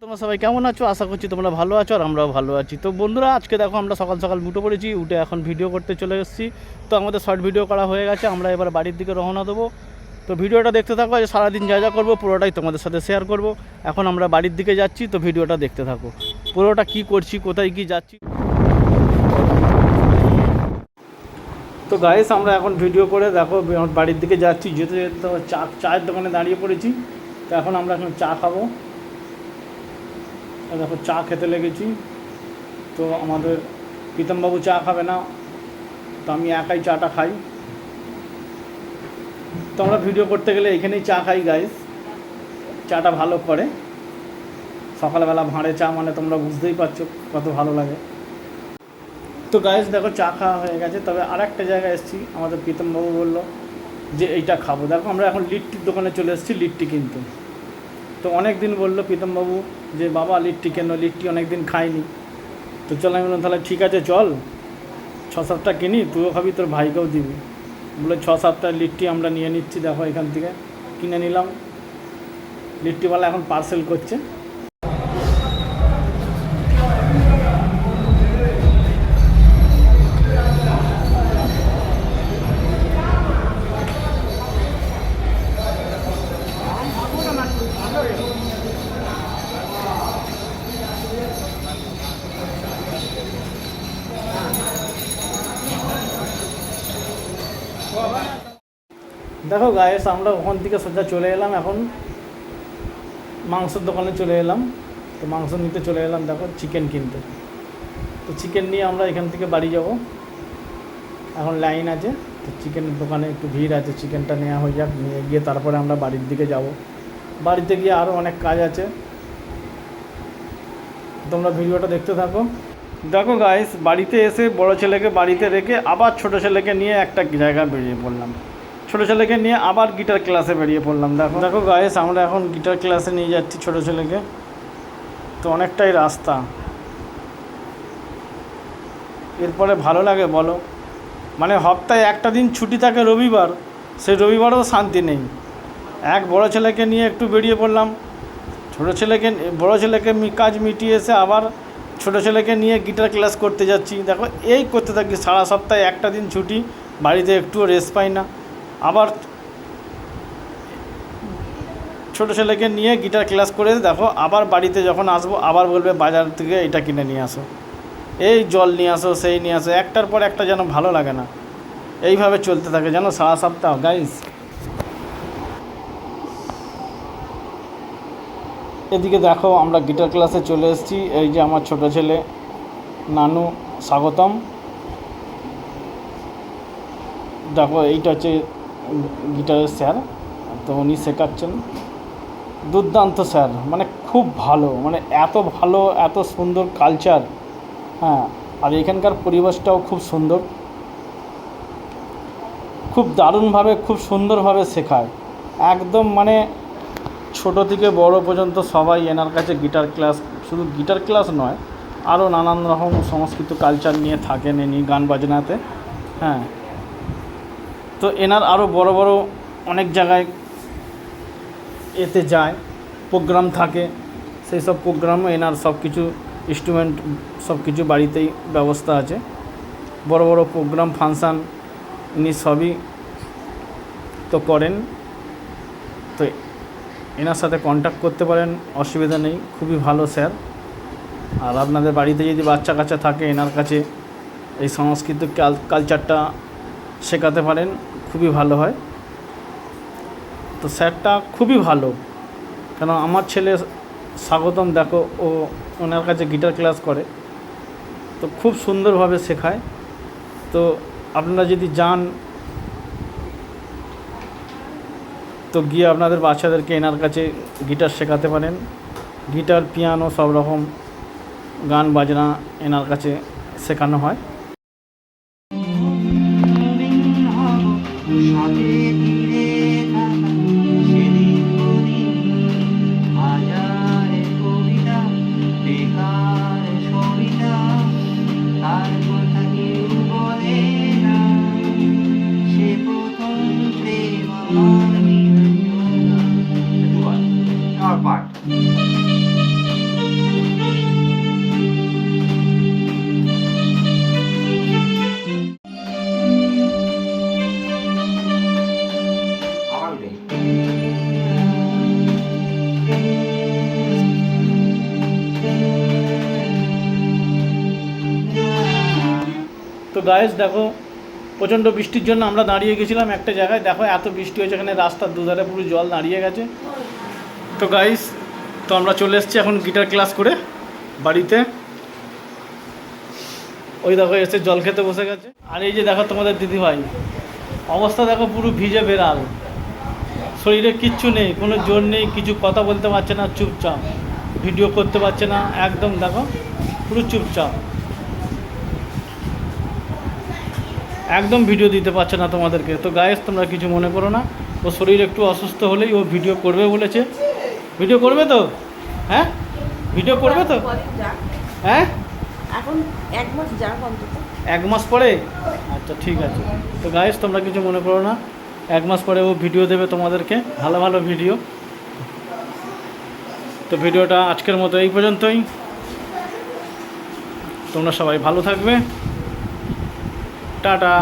তোমরা সবাই কেমন আছো? আশা করছি তোমরা ভালো আছো আর আমরাও ভালো আছি। তো বন্ধুরা, আজকে দেখো আমরা সকাল সকাল উঠে পড়েছি, উঠে এখন ভিডিও করতে চলে এসেছি। তো আমাদের শর্ট ভিডিও করা হয়ে গেছে, আমরা এবার বাড়ির দিকে রওনা দেবো। তো ভিডিওটা দেখতে থাকো, আজ সারাদিন যা যা করবো পুরোটাই তোমাদের সাথে শেয়ার করব। এখন আমরা বাড়ির দিকে যাচ্ছি, তো ভিডিওটা দেখতে থাকো পুরোটা, কি করছি, কোথায় কি যাচ্ছি। তো গাইস, আমরা এখন ভিডিও করে দেখো বাড়ির দিকে যাচ্ছি। যেতে যেতে চায়ের দোকানে দাঁড়িয়ে পড়েছি। তো এখন আমরা এখন চা খাবো। দেখো চা খেতে লেগেছি। তো আমাদের প্রীতমবাবু চা খাবে না, তো আমি একাই চাটা খাই। তো আমরা ভিডিও করতে গেলে এখানেই চা খাই গাইস। চাটা ভালো করে, সকালবেলা ভাঁড়ে চা মানে তোমরা বুঝতেই পারছো কত ভালো লাগে। তো গাইস দেখো চা খাওয়া হয়ে গেছে, তবে আর একটা জায়গায় এসেছি। আমাদের প্রীতমবাবু বললো যে এইটা খাবো। দেখো আমরা এখন লিট্টির দোকানে চলে এসেছি লিট্টি কিনতে। তো অনেক দিন বললো প্রীতমবাবু যে বাবা লিট্টি কেন, লিট্টি অনেক দিন খাইনি। তো চল, আমি বললাম তাহলে ঠিক আছে চল 6-7টা কিনি, তুইও খাবি তোর ভাইকেও দিবি। বলে 6-7টা লিট্টি আমরা নিয়ে নিচ্ছি। দেখো এখান থেকে কিনে নিলাম। লিট্টিওয়ালা এখন পার্সেল করছে। দেখো গায়েস, আমরা ওখান থেকে সোজা চলে এলাম, এখন মাংসের দোকানে চলে এলাম। তো মাংস নিতে চলে এলাম, দেখো চিকেন কিনতে। তো চিকেন নিয়ে আমরা এখান থেকে বাড়ি যাব। এখন লাইন আছে, তো চিকেনের দোকানে একটু ভিড় আছে। চিকেনটা নেওয়া হয়ে যাক, নিয়ে গিয়ে তারপরে আমরা বাড়ির দিকে যাব। বাড়িতে গিয়ে আরও অনেক কাজ আছে, তোমরা ভিডিওটা দেখতে থাকো। দেখো গাইস, বাড়িতে এসে বড় ছেলেকে বাড়িতে রেখে আবার ছোট ছেলেকে নিয়ে একটা জায়গায় বেরিয়ে পড়লাম। ছোটো ছেলেকে নিয়ে আবার গিটার ক্লাসে বেরিয়ে পড়লাম। দেখো গাইস, আমরা এখন গিটার ক্লাসে নিয়ে যাচ্ছি ছোটো ছেলেকে। তো অনেকটাই রাস্তা, এরপরে ভালো লাগে বলো? মানে সপ্তাহে একটা দিন ছুটি থাকে রবিবার, সেই রবিবারও শান্তি নেই। এক বড় ছেলেকে নিয়ে একটু বেরিয়ে পড়লাম, বড় ছেলেকে কাজ মিটিয়ে এসে আবার ছোটো ছেলেকে নিয়ে গিটার ক্লাস করতে যাচ্ছি। দেখো এই করতে থাকি সারা সপ্তাহে একটা দিন ছুটি, বাড়িতে একটুও রেস্ট পাই না। আবার ছোটো ছেলেকে নিয়ে গিটার ক্লাস করে দেখো আবার বাড়িতে যখন আসবো আবার বলবে বাজার থেকে এটা কিনে নিয়ে আসো, এই জল নিয়ে আসো, সেই নিয়ে আসো। একটার পর একটা যেন ভালো লাগে না, এইভাবে চলতে থাকে যেন সারা সপ্তাহ। গাইস এদিকে দেখো আমরা গিটার ক্লাসে চলে এসেছি। এই যে আমার ছোটো ছেলে নানু, স্বাগতম। দেখো এইটা হচ্ছে গিটারের স্যার, তো উনি শেখাচ্ছেন। দুর্দান্ত স্যার, মানে খুব ভালো, মানে এত ভালো, এত সুন্দর কালচার। হ্যাঁ, আর এখানকার পরিবেশটাও খুব সুন্দর, খুব দারুণভাবে, খুব সুন্দরভাবে শেখায় একদম। মানে ছোটো থেকে বড় পর্যন্ত সবাই এনার কাছে গিটার ক্লাস, শুধু গিটার ক্লাস নয়, আরও নানান রকম সংস্কৃত কালচার নিয়ে থাকেন ইনি গান বাজনাতে। হ্যাঁ, তো এনার আরও বড় বড় অনেক জায়গায় এতে যায়, প্রোগ্রাম থাকে, সেই সব প্রোগ্রামও এনার সব কিছু ইনস্ট্রুমেন্ট সব কিছু বাড়িতেই ব্যবস্থা আছে। বড় বড় প্রোগ্রাম ফাংশান ইনি সবই তো করেন। তো এনার সাথে কন্ট্যাক্ট করতে পারেন, অসুবিধা নেই, খুবই ভালো স্যার। আর আপনাদের বাড়িতে যদি বাচ্চা কাচ্চা থাকে এনার কাছে এই সংস্কৃত কালচারটা শেখাতে পারেন, খুবই ভালো হয়। তো স্যারটা খুবই ভালো, কেন আমার ছেলে স্বাগতম দেখো ও ওনার কাছে গিটার ক্লাস করে, তো খুব সুন্দরভাবে শেখায়। তো আপনারা যদি যান তো গিয়ে আপনাদের বাচ্চাদেরকে এনার কাছে গিটার শেখাতে পারেন। গিটার, পিয়ানো, সব রকম গান বাজনা এনার কাছে শেখানো হয়। তো গাইস দেখো, প্রচণ্ড বৃষ্টির জন্য আমরা দাঁড়িয়ে গেছিলাম একটা জায়গায়। দেখো এত বৃষ্টি হয়েছে, এখানে রাস্তার দুধারে পুরো জল দাঁড়িয়ে গেছে। তো গাইস, তো আমরা চলে এসেছি এখন গিটার ক্লাস করে বাড়িতে। ওই দেখো এসে জল খেতে বসে গেছে। আর এই যে দেখো তোমাদের দিদিভাই, অবস্থা দেখো পুরো ভিজে বেড়াল, শরীরে কিচ্ছু নেই, কোনো জোর নেই, কিছু কথা বলতে পারছে না, চুপচাপ, ভিডিও করতে পারছে না, একদম দেখো পুরো চুপচাপ, একদম ভিডিও দিতে পারছে না তোমাদেরকে। তো গাইস তোমরা কিছু মনে করো না, ও শরীর একটু অসুস্থ হলেই ও ভিডিও করবে বলেছে। ভিডিও করবে তো? হ্যাঁ, ভিডিও করবে তো? হ্যাঁ, এখন 1 মাস যাক অন্তত। 1 মাস পরে? আচ্ছা ঠিক আছে। তো গাইস তোমরা কিছু মনে করো না, 1 মাস পরে ও ভিডিও দেবে তোমাদেরকে, ভালো ভালো ভিডিও। তো ভিডিওটা আজকের মতো এই পর্যন্তই। তোমরা সবাই ভালো থাকবে, টাটা।